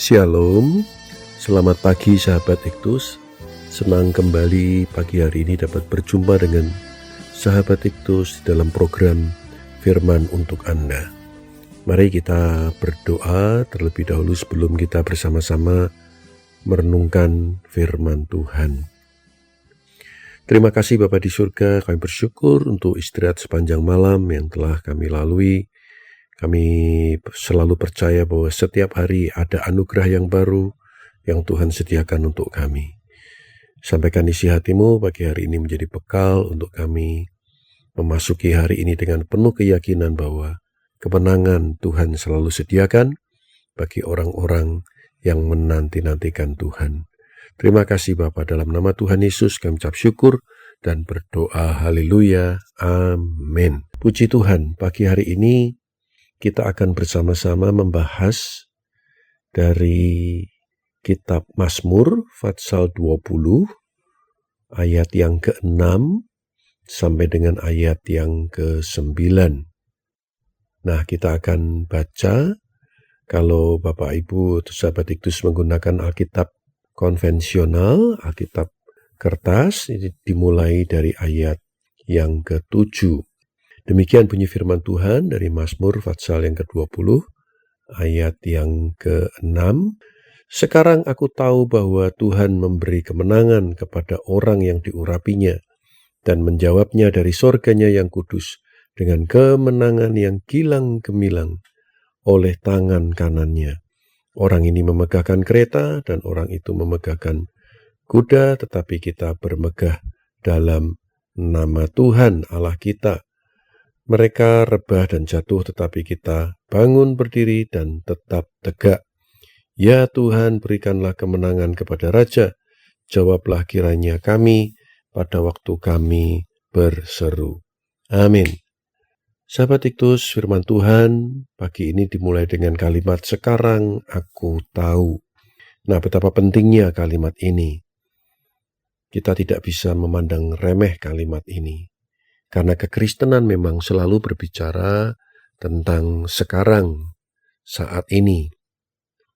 Shalom, selamat pagi sahabat Iktus. Senang kembali pagi hari ini dapat berjumpa dengan sahabat Iktus dalam program Firman untuk Anda. Mari kita berdoa terlebih dahulu sebelum kita bersama-sama merenungkan firman Tuhan. Terima kasih Bapa di surga, kami bersyukur untuk istirahat sepanjang malam yang telah kami lalui. Kami selalu percaya bahwa setiap hari ada anugerah yang baru yang Tuhan sediakan untuk kami. Sampaikan isi hatimu pagi hari ini menjadi bekal untuk kami memasuki hari ini dengan penuh keyakinan bahwa kemenangan Tuhan selalu sediakan bagi orang-orang yang menanti-nantikan Tuhan. Terima kasih Bapa, dalam nama Tuhan Yesus kami ucap syukur dan berdoa haleluya, amin. Puji Tuhan, pagi hari ini kita akan bersama-sama membahas dari kitab Mazmur Fatsal 20 ayat yang ke-6 sampai dengan ayat yang ke-9. Nah, kita akan baca. Kalau Bapak Ibu atau sahabat Iktus menggunakan Alkitab konvensional, Alkitab kertas, ini dimulai dari ayat yang ke-7. Demikian bunyi firman Tuhan dari Mazmur Fatsal yang ke-20 ayat yang ke-6. Sekarang aku tahu bahwa Tuhan memberi kemenangan kepada orang yang diurapinya dan menjawabnya dari sorganya yang kudus dengan kemenangan yang gilang gemilang oleh tangan kanannya. Orang ini memegahkan kereta dan orang itu memegahkan kuda, tetapi kita bermegah dalam nama Tuhan Allah kita. Mereka rebah dan jatuh, tetapi kita bangun berdiri dan tetap tegak. Ya Tuhan, berikanlah kemenangan kepada Raja. Jawablah kiranya kami pada waktu kami berseru. Amin. Sahabat Iktus, firman Tuhan pagi ini dimulai dengan kalimat sekarang aku tahu. Nah, betapa pentingnya kalimat ini. Kita tidak bisa memandang remeh kalimat ini. Karena kekristenan memang selalu berbicara tentang sekarang, saat ini.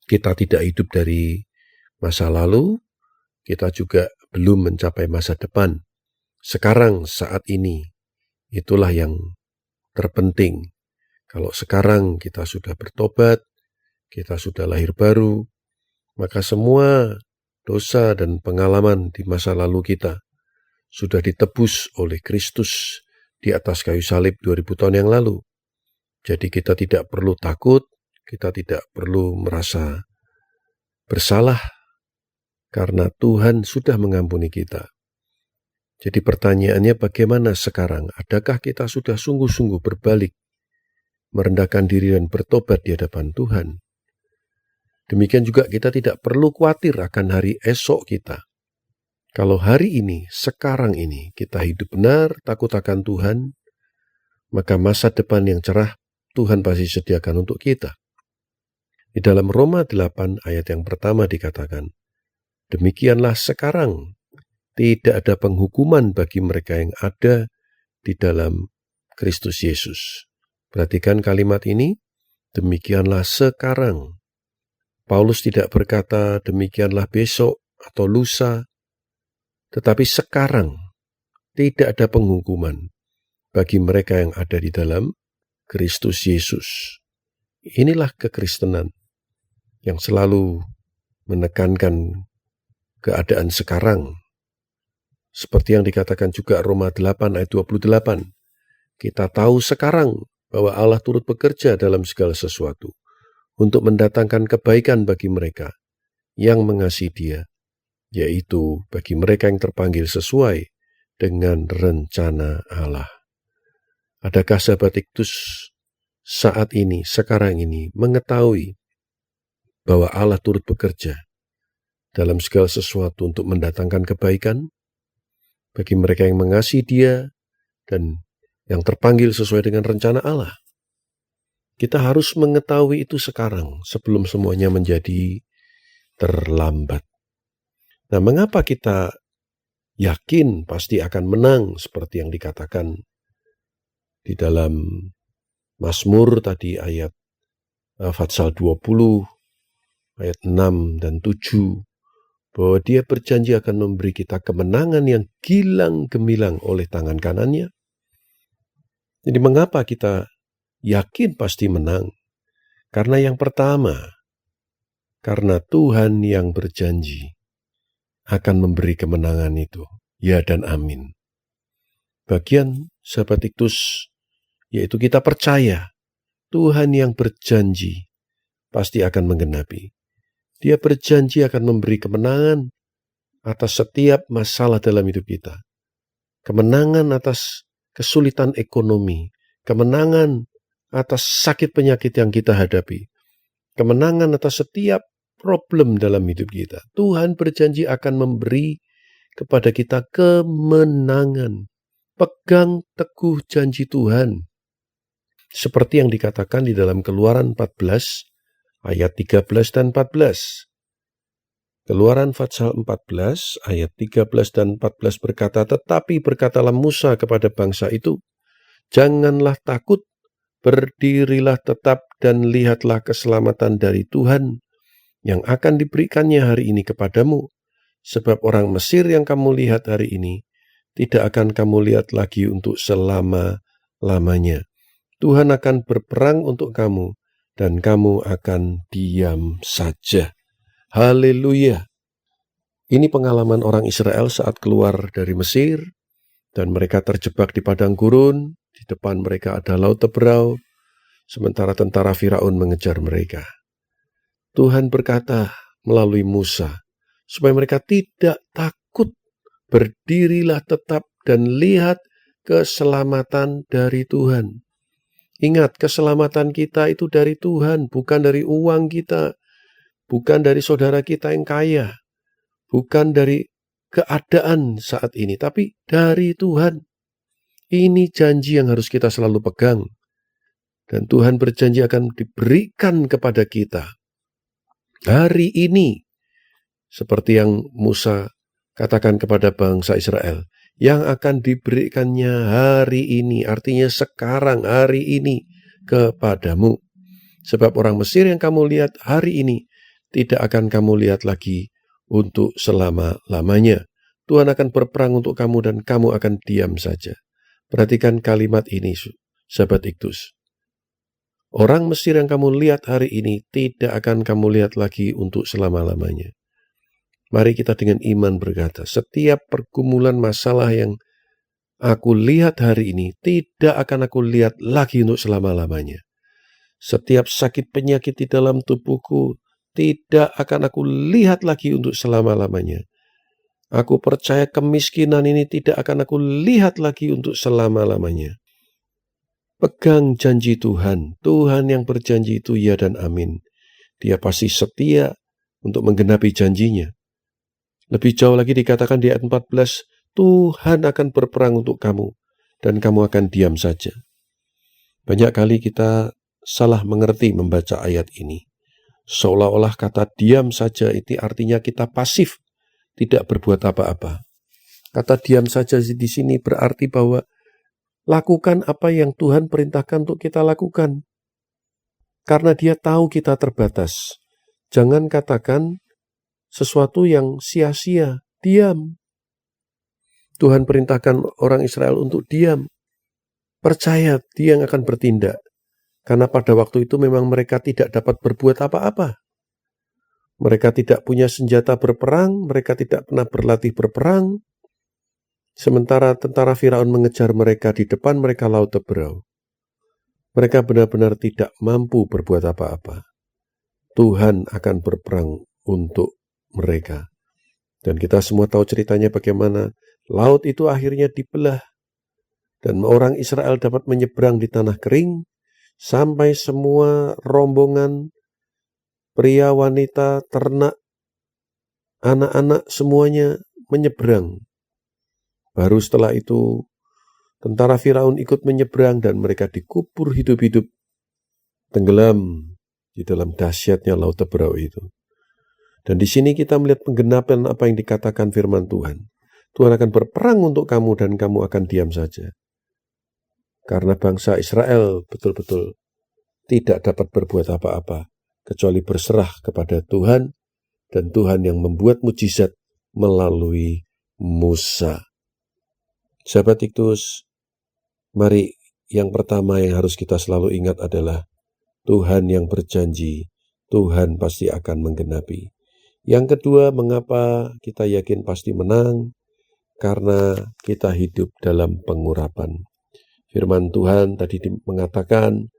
Kita tidak hidup dari masa lalu, kita juga belum mencapai masa depan. Sekarang, saat ini, itulah yang terpenting. Kalau sekarang kita sudah bertobat, kita sudah lahir baru, maka semua dosa dan pengalaman di masa lalu kita sudah ditebus oleh Kristus di atas kayu salib 2000 tahun yang lalu. Jadi kita tidak perlu takut, kita tidak perlu merasa bersalah, karena Tuhan sudah mengampuni kita. Jadi pertanyaannya bagaimana sekarang? Adakah kita sudah sungguh-sungguh berbalik, merendahkan diri dan bertobat di hadapan Tuhan? Demikian juga kita tidak perlu khawatir akan hari esok kita. Kalau hari ini, sekarang ini, kita hidup benar, takut akan Tuhan, maka masa depan yang cerah Tuhan pasti sediakan untuk kita. Di dalam Roma 8 ayat yang pertama dikatakan, demikianlah sekarang, tidak ada penghukuman bagi mereka yang ada di dalam Kristus Yesus. Perhatikan kalimat ini, demikianlah sekarang. Paulus tidak berkata demikianlah besok atau lusa, tetapi sekarang tidak ada penghukuman bagi mereka yang ada di dalam Kristus Yesus. Inilah kekristenan yang selalu menekankan keadaan sekarang. Seperti yang dikatakan juga Roma 8 ayat 28. Kita tahu sekarang bahwa Allah turut bekerja dalam segala sesuatu untuk mendatangkan kebaikan bagi mereka yang mengasihi Dia, yaitu bagi mereka yang terpanggil sesuai dengan rencana Allah. Adakah sahabat Iktus saat ini, sekarang ini, mengetahui bahwa Allah turut bekerja dalam segala sesuatu untuk mendatangkan kebaikan bagi mereka yang mengasihi Dia dan yang terpanggil sesuai dengan rencana Allah? Kita harus mengetahui itu sekarang sebelum semuanya menjadi terlambat. Nah, mengapa kita yakin pasti akan menang seperti yang dikatakan di dalam Mazmur tadi ayat Fatsal 20 ayat 6 dan 7, bahwa Dia berjanji akan memberi kita kemenangan yang gilang gemilang oleh tangan kanannya. Jadi mengapa kita yakin pasti menang? Karena yang pertama, karena Tuhan yang berjanji akan memberi kemenangan itu. Ya dan amin. Bagian sahabat Iktus, yaitu kita percaya Tuhan yang berjanji pasti akan menggenapi. Dia berjanji akan memberi kemenangan atas setiap masalah dalam hidup kita. Kemenangan atas kesulitan ekonomi, kemenangan atas sakit penyakit yang kita hadapi, kemenangan atas setiap problem dalam hidup kita. Tuhan berjanji akan memberi kepada kita kemenangan. Pegang teguh janji Tuhan. Seperti yang dikatakan di dalam Keluaran 14 ayat 13 dan 14. Keluaran pasal 14 ayat 13 dan 14 berkata, "Tetapi berkatalah Musa kepada bangsa itu, janganlah takut, berdirilah tetap dan lihatlah keselamatan dari Tuhan yang akan diberikannya hari ini kepadamu. Sebab orang Mesir yang kamu lihat hari ini, tidak akan kamu lihat lagi untuk selama-lamanya. Tuhan akan berperang untuk kamu, dan kamu akan diam saja." Haleluya. Ini pengalaman orang Israel saat keluar dari Mesir, dan mereka terjebak di padang gurun. Di depan mereka ada laut Teberau, sementara tentara Firaun mengejar mereka. Tuhan berkata melalui Musa, supaya mereka tidak takut, berdirilah tetap dan lihat keselamatan dari Tuhan. Ingat, keselamatan kita itu dari Tuhan, bukan dari uang kita, bukan dari saudara kita yang kaya, bukan dari keadaan saat ini, tapi dari Tuhan. Ini janji yang harus kita selalu pegang. Dan Tuhan berjanji akan diberikan kepada kita hari ini. Seperti yang Musa katakan kepada bangsa Israel, yang akan diberikannya hari ini, artinya sekarang, hari ini, kepadamu. Sebab orang Mesir yang kamu lihat hari ini, tidak akan kamu lihat lagi untuk selama-lamanya. Tuhan akan berperang untuk kamu dan kamu akan diam saja. Perhatikan kalimat ini, sahabat Iktus. Orang Mesir yang kamu lihat hari ini, tidak akan kamu lihat lagi untuk selama-lamanya. Mari kita dengan iman berkata, setiap pergumulan masalah yang aku lihat hari ini, tidak akan aku lihat lagi untuk selama-lamanya. Setiap sakit penyakit di dalam tubuhku, tidak akan aku lihat lagi untuk selama-lamanya. Aku percaya kemiskinan ini tidak akan aku lihat lagi untuk selama-lamanya. Pegang janji Tuhan. Tuhan yang berjanji itu ya dan amin. Dia pasti setia untuk menggenapi janjinya. Lebih jauh lagi dikatakan di ayat 14, Tuhan akan berperang untuk kamu, dan kamu akan diam saja. Banyak kali kita salah mengerti membaca ayat ini. Seolah-olah kata diam saja itu artinya kita pasif, tidak berbuat apa-apa. Kata diam saja di sini berarti bahwa lakukan apa yang Tuhan perintahkan untuk kita lakukan. Karena Dia tahu kita terbatas. Jangan katakan sesuatu yang sia-sia, diam. Tuhan perintahkan orang Israel untuk diam. Percaya Dia yang akan bertindak. Karena pada waktu itu memang mereka tidak dapat berbuat apa-apa. Mereka tidak punya senjata berperang, mereka tidak pernah berlatih berperang. Sementara tentara Firaun mengejar mereka di depan mereka laut Teberau. Mereka benar-benar tidak mampu berbuat apa-apa. Tuhan akan berperang untuk mereka. Dan kita semua tahu ceritanya bagaimana laut itu akhirnya dibelah. Dan orang Israel dapat menyeberang di tanah kering, sampai semua rombongan, pria, wanita, ternak, anak-anak semuanya menyeberang. Baru setelah itu, tentara Firaun ikut menyeberang dan mereka dikubur hidup-hidup, tenggelam di dalam dahsyatnya laut Teberau itu. Dan di sini kita melihat penggenapan apa yang dikatakan firman Tuhan. Tuhan akan berperang untuk kamu dan kamu akan diam saja. Karena bangsa Israel betul-betul tidak dapat berbuat apa-apa. kecuali berserah kepada Tuhan, dan Tuhan yang membuat mujizat melalui Musa. Sahabat Iktus, mari yang pertama yang harus kita selalu ingat adalah Tuhan yang berjanji, Tuhan pasti akan menggenapi. Yang kedua, mengapa kita yakin pasti menang? Karena kita hidup dalam pengurapan. Firman Tuhan tadi mengatakan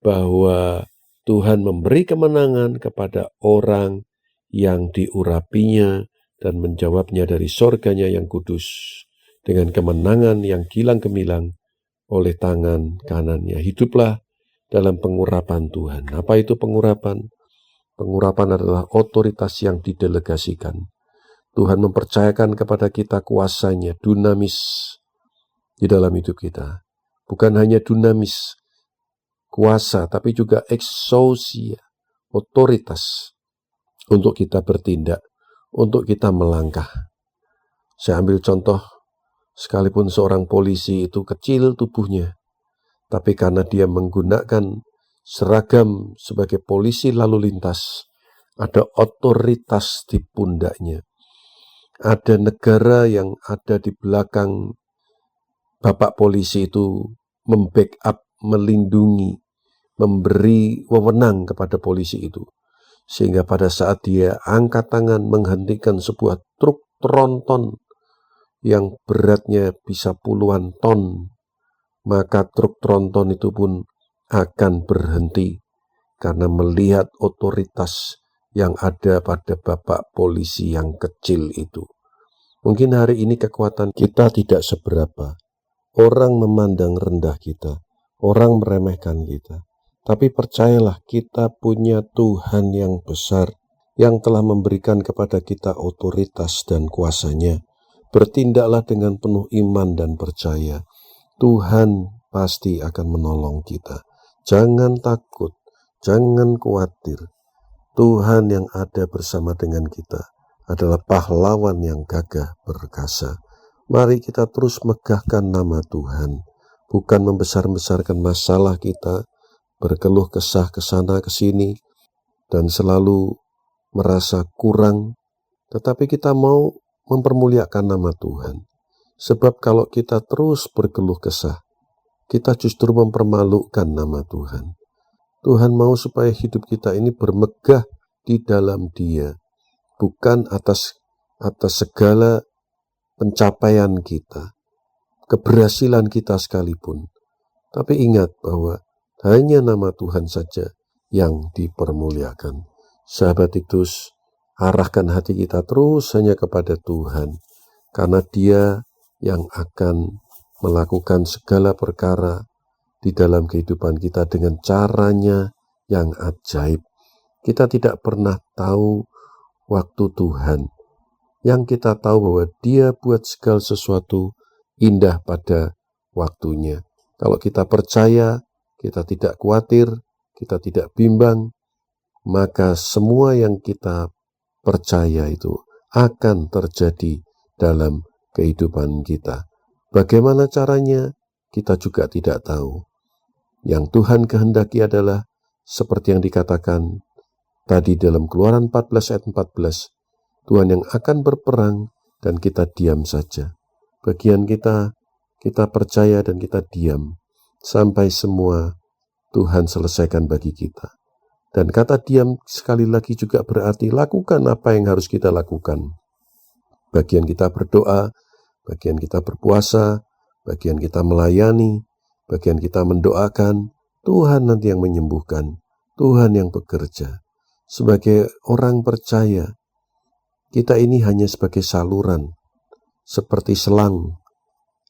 bahwa Tuhan memberi kemenangan kepada orang yang diurapinya dan menjawabnya dari sorganya yang kudus dengan kemenangan yang gilang gemilang oleh tangan kanannya. Hiduplah dalam pengurapan Tuhan. Apa itu pengurapan? Pengurapan adalah otoritas yang didelegasikan. Tuhan mempercayakan kepada kita kuasanya, dunamis di dalam hidup kita. Bukan hanya dunamis, kuasa, tapi juga exousia, otoritas untuk kita bertindak, untuk kita melangkah. Saya ambil contoh, sekalipun seorang polisi itu kecil tubuhnya, tapi karena dia menggunakan seragam sebagai polisi lalu lintas, ada otoritas di pundaknya. Ada negara yang ada di belakang bapak polisi itu membackup, melindungi, memberi wewenang kepada polisi itu. Sehingga pada saat dia angkat tangan menghentikan sebuah truk tronton yang beratnya bisa puluhan ton, maka truk tronton itu pun akan berhenti karena melihat otoritas yang ada pada bapak polisi yang kecil itu. Mungkin hari ini kekuatan kita tidak seberapa. Orang memandang rendah kita, orang meremehkan kita. Tapi percayalah, kita punya Tuhan yang besar yang telah memberikan kepada kita otoritas dan kuasanya. Bertindaklah dengan penuh iman dan percaya. Tuhan pasti akan menolong kita. Jangan takut, jangan khawatir. Tuhan yang ada bersama dengan kita adalah pahlawan yang gagah perkasa. Mari kita terus megahkan nama Tuhan, bukan membesar-besarkan masalah kita, berkeluh kesah ke sana ke sini, dan selalu merasa kurang, tetapi kita mau mempermuliakan nama Tuhan. Sebab kalau kita terus berkeluh kesah, kita justru mempermalukan nama Tuhan. Tuhan mau supaya hidup kita ini bermegah di dalam Dia, bukan atas segala pencapaian kita, keberhasilan kita sekalipun. Tapi ingat bahwa hanya nama Tuhan saja yang dipermuliakan. Sahabat Iktus, arahkan hati kita terus hanya kepada Tuhan, karena Dia yang akan melakukan segala perkara di dalam kehidupan kita dengan caranya yang ajaib. Kita tidak pernah tahu waktu Tuhan. Yang kita tahu bahwa Dia buat segala sesuatu indah pada waktunya. Kalau kita percaya, kita tidak khawatir, kita tidak bimbang, maka semua yang kita percaya itu akan terjadi dalam kehidupan kita. Bagaimana caranya? Kita juga tidak tahu. Yang Tuhan kehendaki adalah seperti yang dikatakan tadi dalam Keluaran 14 ayat 14, Tuhan yang akan berperang dan kita diam saja. Bagian kita percaya dan kita diam sampai semua Tuhan selesaikan bagi kita. Dan kata diam sekali lagi juga berarti lakukan apa yang harus kita lakukan. Bagian kita berdoa, bagian kita berpuasa, bagian kita melayani, bagian kita mendoakan. Tuhan nanti yang menyembuhkan, Tuhan yang bekerja. Sebagai orang percaya, kita ini hanya sebagai saluran, seperti selang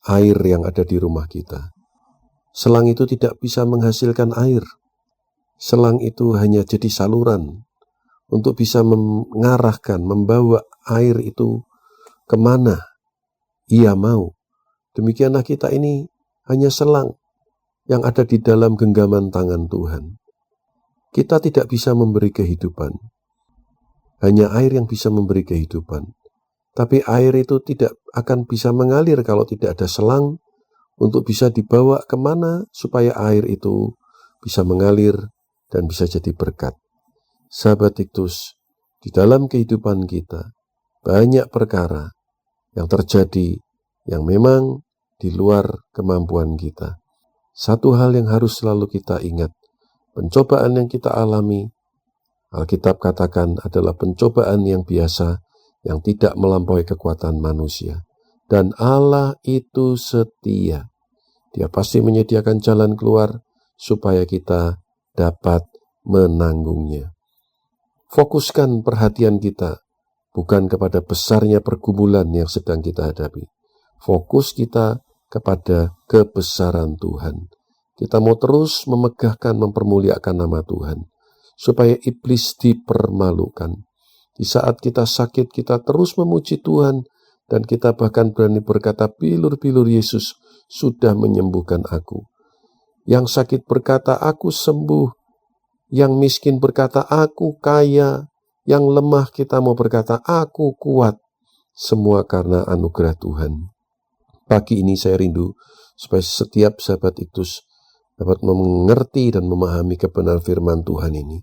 air yang ada di rumah kita. Selang itu tidak bisa menghasilkan air. Selang itu hanya jadi saluran untuk bisa mengarahkan, membawa air itu kemana Ia mau. Demikianlah kita ini hanya selang yang ada di dalam genggaman tangan Tuhan. Kita tidak bisa memberi kehidupan. Hanya air yang bisa memberi kehidupan. Tapi air itu tidak akan bisa mengalir kalau tidak ada selang untuk bisa dibawa kemana supaya air itu bisa mengalir dan bisa jadi berkat. sahabat Iktus, di dalam kehidupan kita banyak perkara yang terjadi yang memang di luar kemampuan kita. Satu hal yang harus selalu kita ingat, pencobaan yang kita alami, Alkitab katakan adalah pencobaan yang biasa, yang tidak melampaui kekuatan manusia. Dan Allah itu setia. Dia pasti menyediakan jalan keluar supaya kita dapat menanggungnya. Fokuskan perhatian kita bukan kepada besarnya pergumulan yang sedang kita hadapi. Fokus kita kepada kebesaran Tuhan. Kita mau terus memegahkan, mempermuliakan nama Tuhan, supaya iblis dipermalukan. Di saat kita sakit, kita terus memuji Tuhan, dan kita bahkan berani berkata, bilur-bilur Yesus sudah menyembuhkan aku. Yang sakit berkata, aku sembuh. Yang miskin berkata, aku kaya. Yang lemah kita mau berkata, aku kuat. Semua karena anugerah Tuhan. Pagi ini saya rindu supaya setiap sahabat Iktus dapat mengerti dan memahami kebenaran firman Tuhan ini.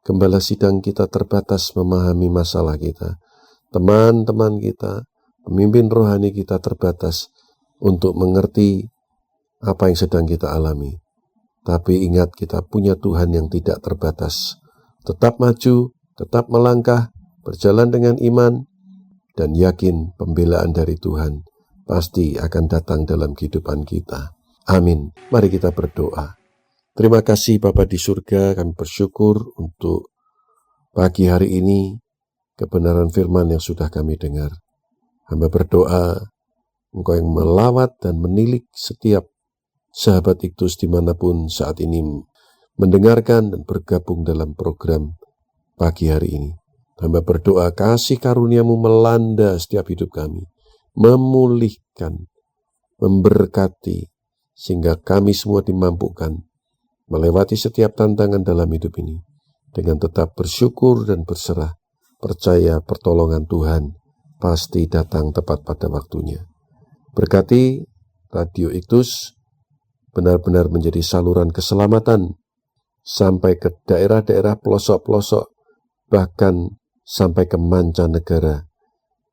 Gembala sidang kita terbatas memahami masalah kita. Teman-teman kita, pemimpin rohani kita terbatas untuk mengerti apa yang sedang kita alami. Tapi ingat, kita punya Tuhan yang tidak terbatas. Tetap maju, tetap melangkah, berjalan dengan iman, dan yakin pembelaan dari Tuhan pasti akan datang dalam kehidupan kita. Amin. Mari kita berdoa. Terima kasih Bapa di surga, kami bersyukur untuk pagi hari ini, kebenaran firman yang sudah kami dengar. Hamba berdoa, Engkau yang melawat dan menilik setiap sahabat Iktus dimanapun saat ini mendengarkan dan bergabung dalam program pagi hari ini. Hamba berdoa kasih karunia-Mu melanda setiap hidup kami, memulihkan, memberkati, sehingga kami semua dimampukan melewati setiap tantangan dalam hidup ini dengan tetap bersyukur dan berserah, percaya pertolongan Tuhan pasti datang tepat pada waktunya. Berkati Radio Iktus benar-benar menjadi saluran keselamatan sampai ke daerah-daerah pelosok-pelosok, bahkan sampai ke mancanegara.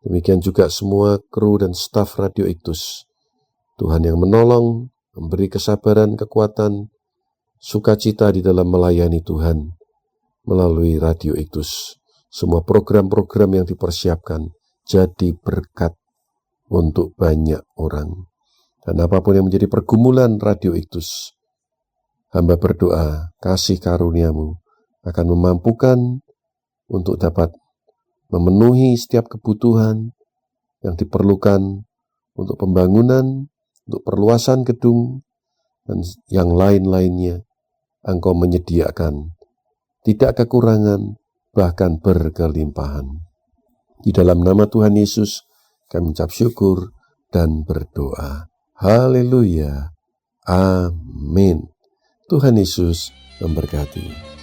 Demikian juga semua kru dan staf Radio Iktus. Tuhan yang menolong, memberi kesabaran, kekuatan, sukacita di dalam melayani Tuhan melalui Radio Iktus. Semua program-program yang dipersiapkan jadi berkat untuk banyak orang. Dan apapun yang menjadi pergumulan Radio Iktus, hamba berdoa kasih karunia-Mu akan memampukan untuk dapat memenuhi setiap kebutuhan yang diperlukan untuk pembangunan, untuk perluasan gedung, dan yang lain-lainnya. Engkau menyediakan, tidak kekurangan, bahkan berkelimpahan. Di dalam nama Tuhan Yesus, kami ucap syukur dan berdoa. Haleluya. Amin. Tuhan Yesus memberkati.